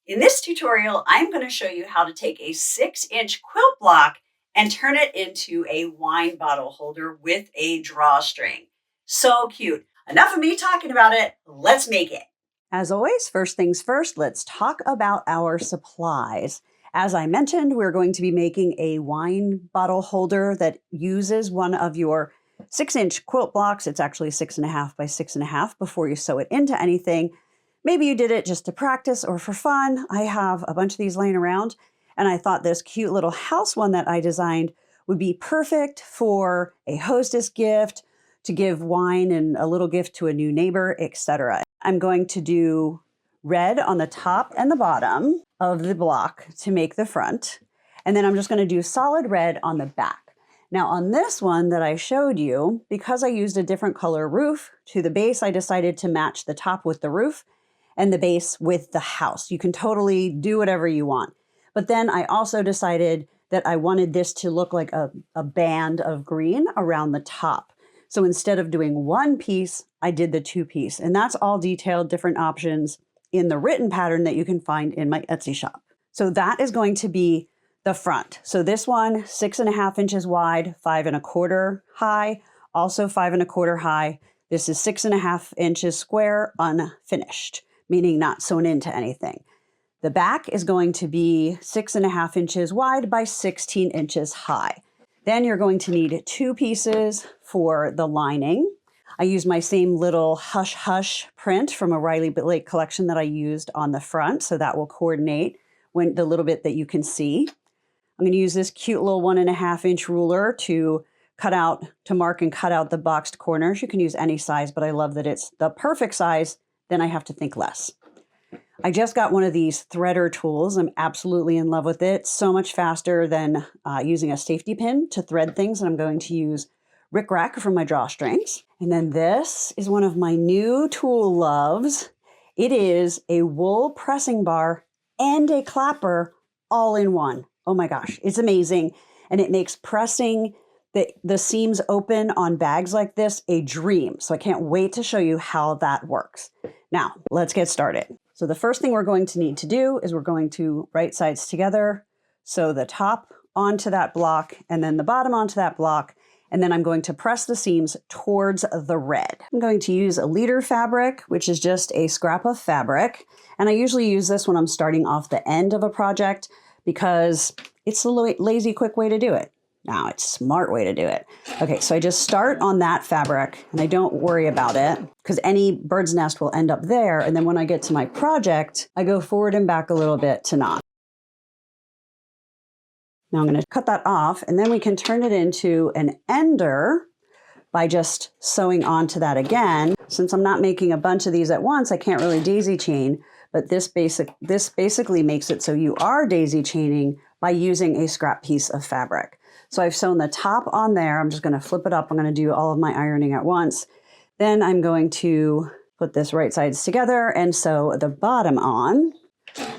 In this tutorial, I'm going to show you how to take a 6-inch quilt block and turn it into a wine bottle holder with a drawstring. So cute. Enough of me talking about it. Let's make it. As always, first things first, let's talk about our supplies. As I mentioned, we're going to be making a wine bottle holder that uses one of your 6-inch quilt blocks. It's actually 6.5 by 6.5 before you sew it into anything. Maybe you did it just to practice or for fun. I have a bunch of these laying around, and I thought this cute little house one that I designed would be perfect for a hostess gift, to give wine and a little gift to a new neighbor, etc. I'm going to do red on the top and the bottom of the block to make the front, and then I'm just going to do solid red on the back. Now on this one that I showed you, because I used a different color roof to the base, I decided to match the top with the roof and the base with the house. You can totally do whatever you want. But then I also decided that I wanted this to look like a band of green around the top. So instead of doing one piece, I did the 2-piece. And that's all detailed, different options in the written pattern that you can find in my Etsy shop. So that is going to be the front. So this one, 6.5 inches wide, 5.25 high, also 5.25 high. This is 6.5 inches square, unfinished, meaning not sewn into anything. The back is going to be 6.5 inches wide by 16 inches high. Then you're going to need 2 pieces for the lining. I used my same little Hush Hush print from a Riley Blake collection that I used on the front, so that will coordinate when the little bit that you can see. I'm going to use this cute little 1.5 inch ruler to mark and cut out the boxed corners. You can use any size, but I love that it's the perfect size. Then I have to think less. I just got one of these threader tools. I'm absolutely in love with it. So much faster than using a safety pin to thread things. And I'm going to use Rick Rack from my drawstrings. And then this is one of my new tool loves. It is a wool pressing bar and a clapper all in one. Oh my gosh, it's amazing. And it makes pressing the seams open on bags like this a dream. So I can't wait to show you how that works. Now, let's get started. So the first thing we're going to need to do is we're going to right sides together. So the top onto that block and then the bottom onto that block. And then I'm going to press the seams towards the red. I'm going to use a leader fabric, which is just a scrap of fabric. And I usually use this when I'm starting off the end of a project because it's a lazy, quick way to do it. Now it's a smart way to do it. Okay, so I just start on that fabric and I don't worry about it because any bird's nest will end up there. And then when I get to my project, I go forward and back a little bit to knot. Now I'm going to cut that off and then we can turn it into an ender by just sewing onto that again. Since I'm not making a bunch of these at once, I can't really daisy chain, but this basically makes it so you are daisy chaining by using a scrap piece of fabric. So I've sewn the top on there. I'm just going to flip it up. I'm going to do all of my ironing at once. Then I'm going to put this right sides together and sew the bottom on.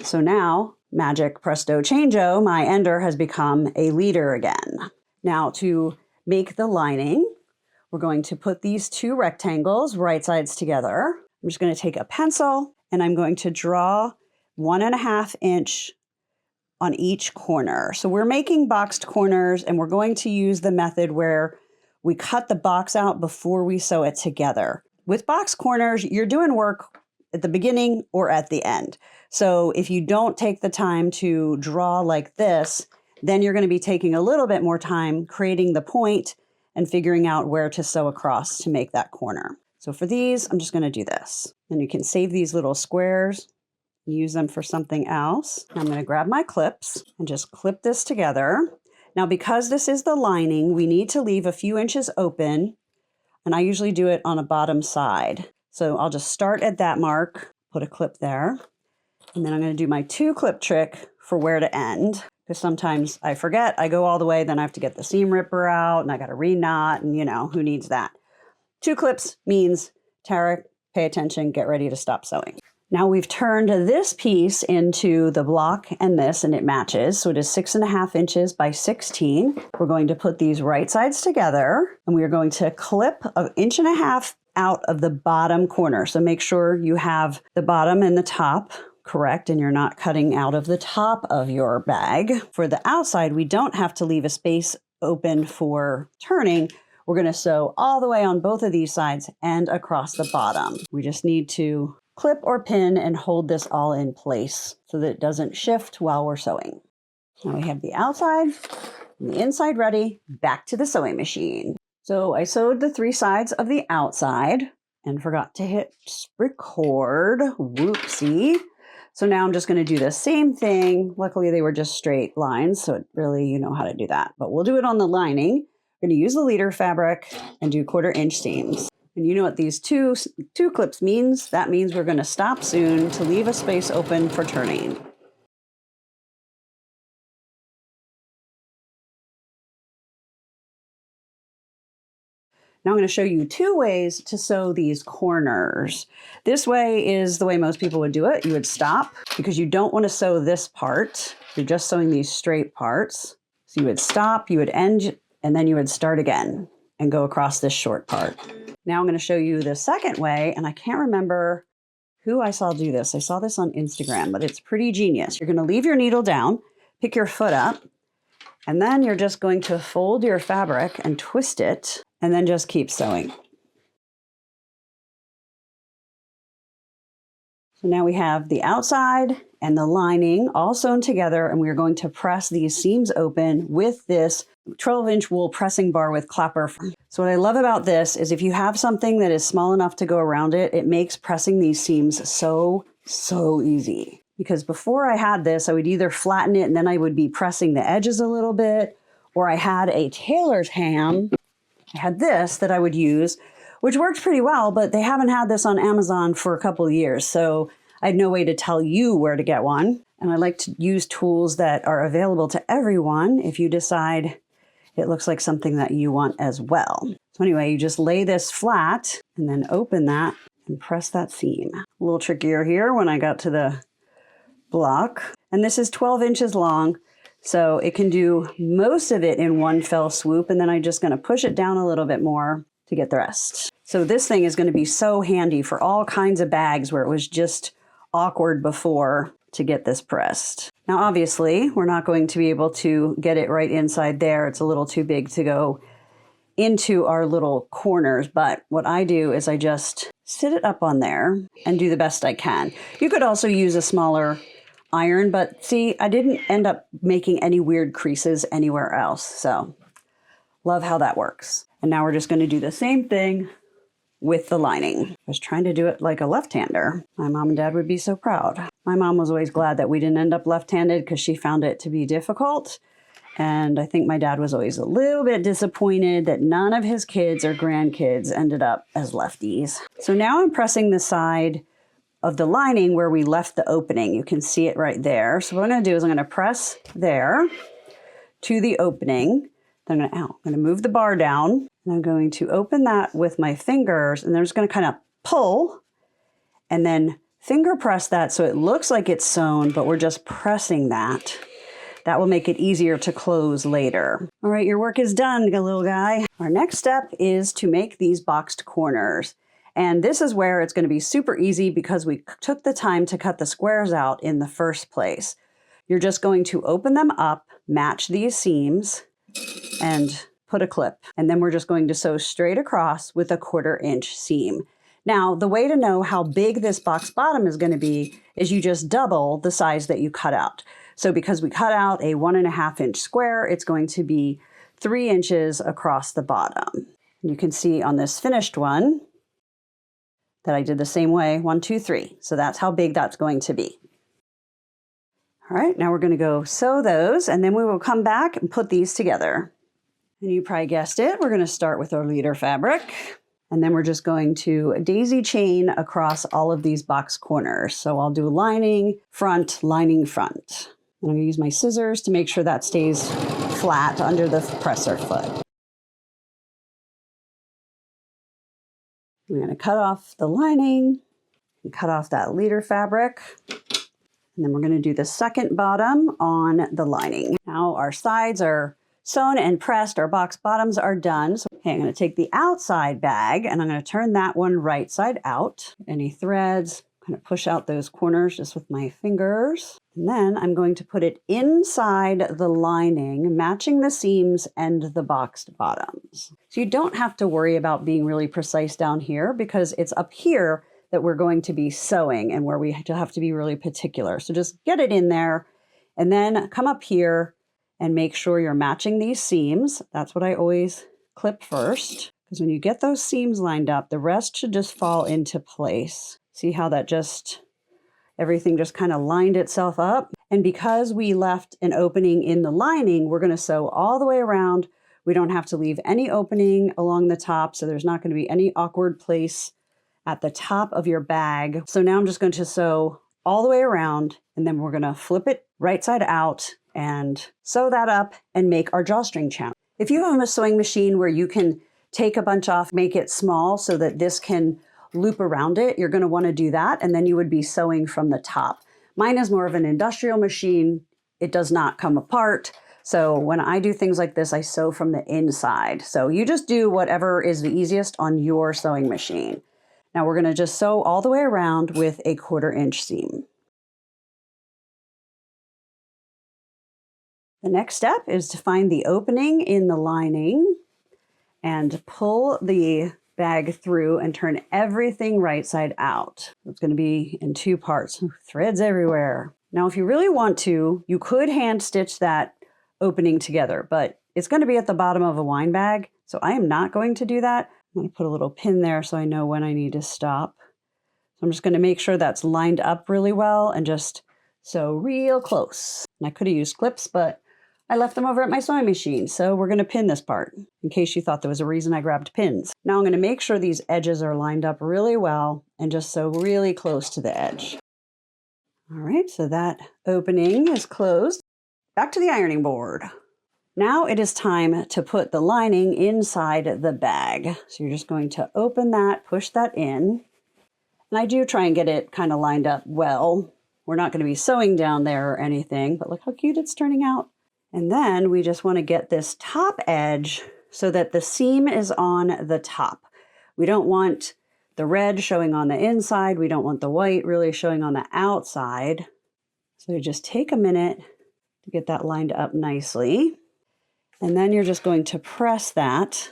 So now, magic presto changeo, my ender has become a leader again. Now to make the lining, we're going to put these 2 rectangles right sides together. I'm just going to take a pencil and I'm going to draw 1.5 inch on each corner. So we're making boxed corners and we're going to use the method where we cut the box out before we sew it together. With box corners, you're doing work at the beginning or at the end. So if you don't take the time to draw like this, then you're going to be taking a little bit more time creating the point and figuring out where to sew across to make that corner. So for these, I'm just going to do this. And you can save these little squares, use them for something else. I'm going to grab my clips and just clip this together. Now, because this is the lining, we need to leave a few inches open, and I usually do it on a bottom side. So I'll just start at that mark, put a clip there, and then I'm going to do my 2-clip trick for where to end, because sometimes I forget, I go all the way, then I have to get the seam ripper out, and I got to re-knot, and you know, who needs that? 2 clips means, Tara, pay attention, get ready to stop sewing. Now we've turned this piece into the block and this, and it matches. So it is 6.5 inches by 16. We're going to put these right sides together and we are going to clip 1.5 inches out of the bottom corner. So make sure you have the bottom and the top correct and you're not cutting out of the top of your bag. For the outside, we don't have to leave a space open for turning. We're going to sew all the way on both of these sides and across the bottom. We just need to clip or pin and hold this all in place so that it doesn't shift while we're sewing. Now we have the outside and the inside ready. Back to the sewing machine. So I sewed the 3 sides of the outside and forgot to hit record. Whoopsie. So now I'm just going to do the same thing. Luckily they were just straight lines, so really you know how to do that. But we'll do it on the lining. We're going to use the leader fabric and do 1/4 inch seams. And you know what these two clips means? That means we're going to stop soon to leave a space open for turning. Now I'm going to show you 2 ways to sew these corners. This way is the way most people would do it. You would stop because you don't want to sew this part. You're just sewing these straight parts. So you would stop, you would end, and then you would start again and go across this short part. Now I'm going to show you the second way, and I can't remember who I saw do this. I saw this on Instagram, but it's pretty genius. You're going to leave your needle down, pick your foot up, and then you're just going to fold your fabric and twist it, and then just keep sewing. So now we have the outside and the lining all sewn together, and we're going to press these seams open with this 12-inch wool pressing bar with clapper. So what I love about this is if you have something that is small enough to go around it, it makes pressing these seams so easy. Because before I had this, I would either flatten it and then I would be pressing the edges a little bit, or I had a tailor's ham. I had this that I would use, which worked pretty well, but they haven't had this on Amazon for a couple of years. So I had no way to tell you where to get one. And I like to use tools that are available to everyone if you decide it looks like something that you want as well. So anyway, you just lay this flat and then open that and press that seam. A little trickier here when I got to the block. And this is 12 inches long, so it can do most of it in one fell swoop. And then I'm just going to push it down a little bit more to get the rest. So this thing is going to be so handy for all kinds of bags where it was just awkward before to get this pressed. Now, obviously, we're not going to be able to get it right inside there. It's a little too big to go into our little corners, but what I do is I just sit it up on there and do the best I can. You could also use a smaller iron, but see, I didn't end up making any weird creases anywhere else, so love how that works. And now we're just going to do the same thing with the lining. I was trying to do it like a left-hander. My mom and dad would be so proud. My mom was always glad that we didn't end up left-handed because she found it to be difficult. And I think my dad was always a little bit disappointed that none of his kids or grandkids ended up as lefties. So now I'm pressing the side of the lining where we left the opening. You can see it right there. So what I'm going to do is I'm going to press there to the opening. Then I'm going to move the bar down. And I'm going to open that with my fingers, and I'm just going to kind of pull and then finger press that so it looks like it's sewn, but we're just pressing that. That will make it easier to close later. All right, your work is done, little guy. Our next step is to make these boxed corners. And this is where it's going to be super easy because we took the time to cut the squares out in the first place. You're just going to open them up, match these seams, and put a clip. And then we're just going to sew straight across with a 1/4 inch seam. Now, the way to know how big this box bottom is going to be is you just double the size that you cut out. So because we cut out a 1.5 inch square, it's going to be 3 inches across the bottom. You can see on this finished one that I did the same way, 1, 2, 3. So that's how big that's going to be. All right, now we're going to go sew those, and then we will come back and put these together. And you probably guessed it, we're going to start with our leader fabric. And then we're just going to daisy chain across all of these box corners. So I'll do lining, front, lining, front. And I'm going to use my scissors to make sure that stays flat under the presser foot. I'm going to cut off the lining and cut off that leader fabric. And then we're going to do the second bottom on the lining. Now our sides are sewn and pressed. Our box bottoms are done. So, okay, I'm going to take the outside bag and I'm going to turn that one right side out. Any threads, kind of push out those corners just with my fingers. And then I'm going to put it inside the lining, matching the seams and the boxed bottoms. So you don't have to worry about being really precise down here because it's up here that we're going to be sewing and where we have to be really particular. So just get it in there and then come up here and make sure you're matching these seams. That's what I always clip first, because when you get those seams lined up, the rest should just fall into place. See how that everything just kind of lined itself up? And because we left an opening in the lining, we're going to sew all the way around. We don't have to leave any opening along the top, so there's not going to be any awkward place at the top of your bag. So now I'm just going to sew all the way around, and then we're going to flip it right side out and sew that up and make our drawstring channel. If you have a sewing machine where you can take a bunch off, make it small so that this can loop around it, you're going to want to do that, and then you would be sewing from the top. Mine is more of an industrial machine. It does not come apart. So when I do things like this, I sew from the inside. So you just do whatever is the easiest on your sewing machine. Now we're going to just sew all the way around with a 1/4 inch seam. The next step is to find the opening in the lining and pull the bag through and turn everything right side out. It's going to be in 2 parts. Threads everywhere. Now, if you really want to, you could hand stitch that opening together, but it's going to be at the bottom of a wine bag, so I am not going to do that. I'm going to put a little pin there so I know when I need to stop. So I'm just going to make sure that's lined up really well and just sew real close. And I could have used clips, but I left them over at my sewing machine, so we're going to pin this part in case you thought there was a reason I grabbed pins. Now I'm going to make sure these edges are lined up really well and just sew really close to the edge. All right, so that opening is closed. Back to the ironing board. Now it is time to put the lining inside the bag. So you're just going to open that, push that in. And I do try and get it kind of lined up well. We're not going to be sewing down there or anything, but look how cute it's turning out. And then we just want to get this top edge so that the seam is on the top. We don't want the red showing on the inside. We don't want the white really showing on the outside. So just take a minute to get that lined up nicely. And then you're just going to press that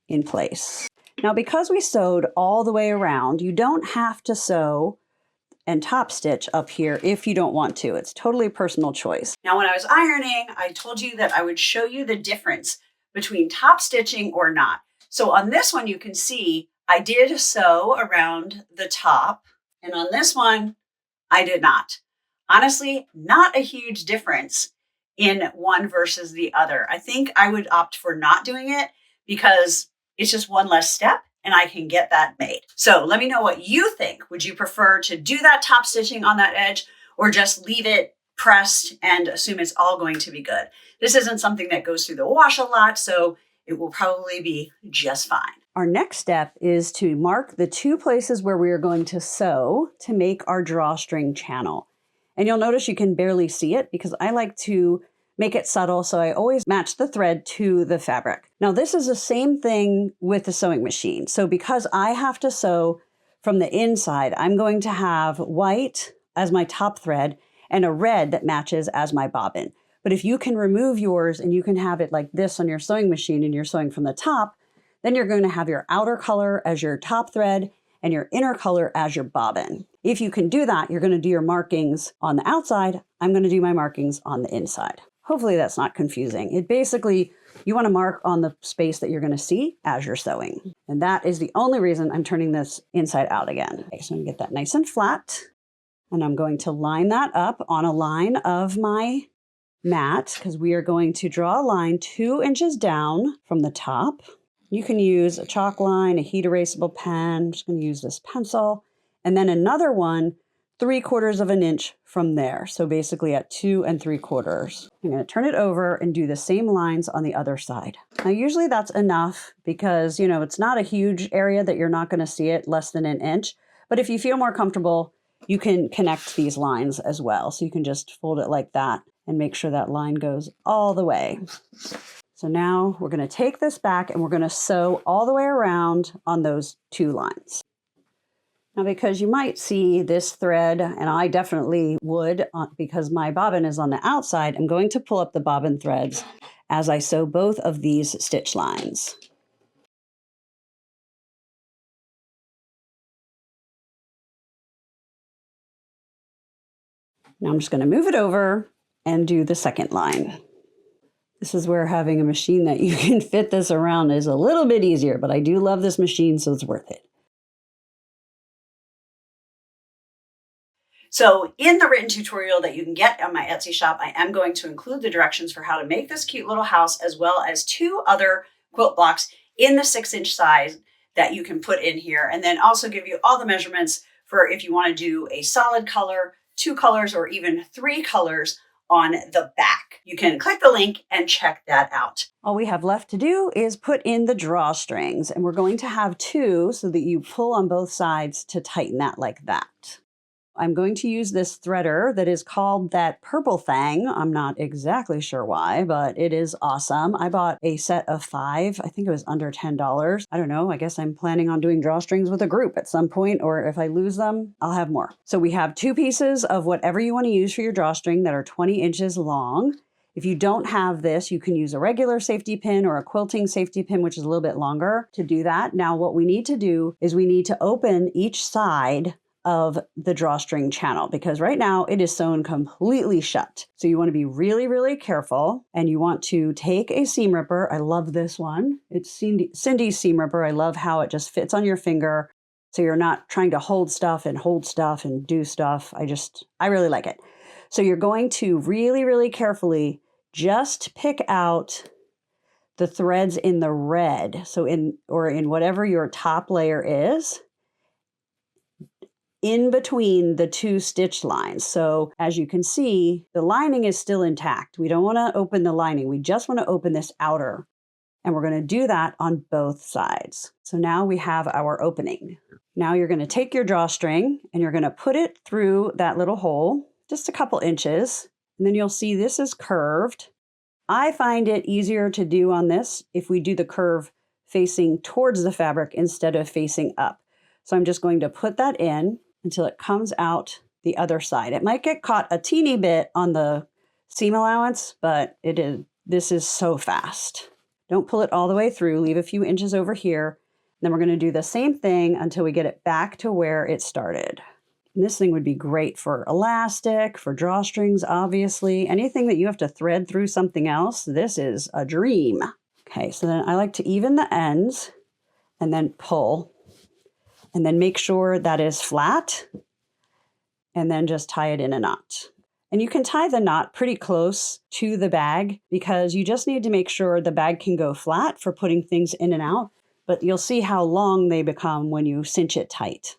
in place. Now, because we sewed all the way around, you don't have to sew and top stitch up here if you don't want to. It's totally personal choice. Now, when I was ironing, I told you that I would show you the difference between top stitching or not. So on this one, you can see I did sew around the top, and on this one, I did not. Honestly, not a huge difference in one versus the other. I think I would opt for not doing it because it's just one less step and I can get that made. So let me know what you think. Would you prefer to do that top stitching on that edge or just leave it pressed and assume it's all going to be good? This isn't something that goes through the wash a lot, so it will probably be just fine. Our next step is to mark the 2 places where we are going to sew to make our drawstring channel. And you'll notice you can barely see it because I like to make it subtle, so I always match the thread to the fabric. Now, this is the same thing with the sewing machine. So because I have to sew from the inside, I'm going to have white as my top thread and a red that matches as my bobbin. But if you can remove yours and you can have it like this on your sewing machine and you're sewing from the top, then you're going to have your outer color as your top thread and your inner color as your bobbin. If you can do that, you're going to do your markings on the outside. I'm going to do my markings on the inside. Hopefully that's not confusing. It basically, you want to mark on the space that you're going to see as you're sewing. And that is the only reason I'm turning this inside out again. Okay, so I'm going to get that nice and flat. And I'm going to line that up on a line of my mat because we are going to draw a line 2 inches down from the top. You can use a chalk line, a heat erasable pen. I'm just going to use this pencil. And then another one 3/4 of an inch from there. So basically at 2 3/4. I'm going to turn it over and do the same lines on the other side. Now, usually that's enough because, you know, it's not a huge area that you're not going to see it, less than an inch. But if you feel more comfortable, you can connect these lines as well. So you can just fold it like that and make sure that line goes all the way. So now we're going to take this back and we're going to sew all the way around on those 2 lines. Now, because you might see this thread, and I definitely would because my bobbin is on the outside, I'm going to pull up the bobbin threads as I sew both of these stitch lines. Now I'm just going to move it over and do the second line. This is where having a machine that you can fit this around is a little bit easier, but I do love this machine, so it's worth it. So in the written tutorial that you can get on my Etsy shop, I am going to include the directions for how to make this cute little house, as well as 2 other quilt blocks in the 6-inch size that you can put in here, and then also give you all the measurements for if you want to do a solid color, 2 colors, or even 3 colors on the back. You can click the link and check that out. All we have left to do is put in the drawstrings, and we're going to have 2 so that you pull on both sides to tighten that like that. I'm going to use this threader that is called that purple thing. I'm not exactly sure why, but it is awesome. I bought a set of 5. I think it was under $10. I don't know. I guess I'm planning on doing drawstrings with a group at some point, or if I lose them, I'll have more. So we have 2 pieces of whatever you want to use for your drawstring that are 20 inches long. If you don't have this, you can use a regular safety pin or a quilting safety pin, which is a little bit longer to do that. Now, what we need to do is we need to open each side of the drawstring channel, because right now it is sewn completely shut. So you want to be really, really careful, and you want to take a seam ripper. I love this one. It's Cindy's seam ripper. I love how it just fits on your finger, so you're not trying to hold stuff and do stuff. I really like it. So you're going to really, really carefully just pick out the threads in the red. So in whatever your top layer is, in between the 2 stitch lines. So as you can see, the lining is still intact. We don't want to open the lining. We just want to open this outer. And we're going to do that on both sides. So now we have our opening. Now you're going to take your drawstring and you're going to put it through that little hole, just a couple inches. And then you'll see this is curved. I find it easier to do on this if we do the curve facing towards the fabric instead of facing up. So I'm just going to put that in until it comes out the other side. It might get caught a teeny bit on the seam allowance, but this is so fast. Don't pull it all the way through, leave a few inches over here. Then we're gonna do the same thing until we get it back to where it started. And this thing would be great for elastic, for drawstrings, obviously. Anything that you have to thread through something else, this is a dream. Okay, so then I like to even the ends and then pull. And then make sure that is flat, and then just tie it in a knot. And you can tie the knot pretty close to the bag, because you just need to make sure the bag can go flat for putting things in and out, but you'll see how long they become when you cinch it tight.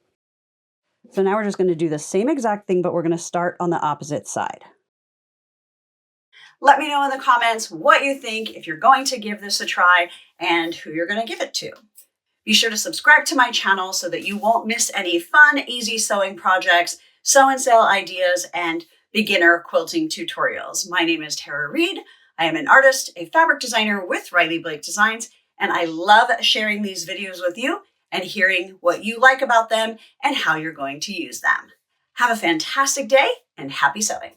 So now we're just going to do the same exact thing, but we're going to start on the opposite side. Let me know in the comments what you think, if you're going to give this a try, and who you're going to give it to. Be sure to subscribe to my channel so that you won't miss any fun, easy sewing projects, sew and sale ideas, and beginner quilting tutorials. My name is Tara Reed. I am an artist, a fabric designer with Riley Blake Designs, and I love sharing these videos with you and hearing what you like about them and how you're going to use them. Have a fantastic day and happy sewing.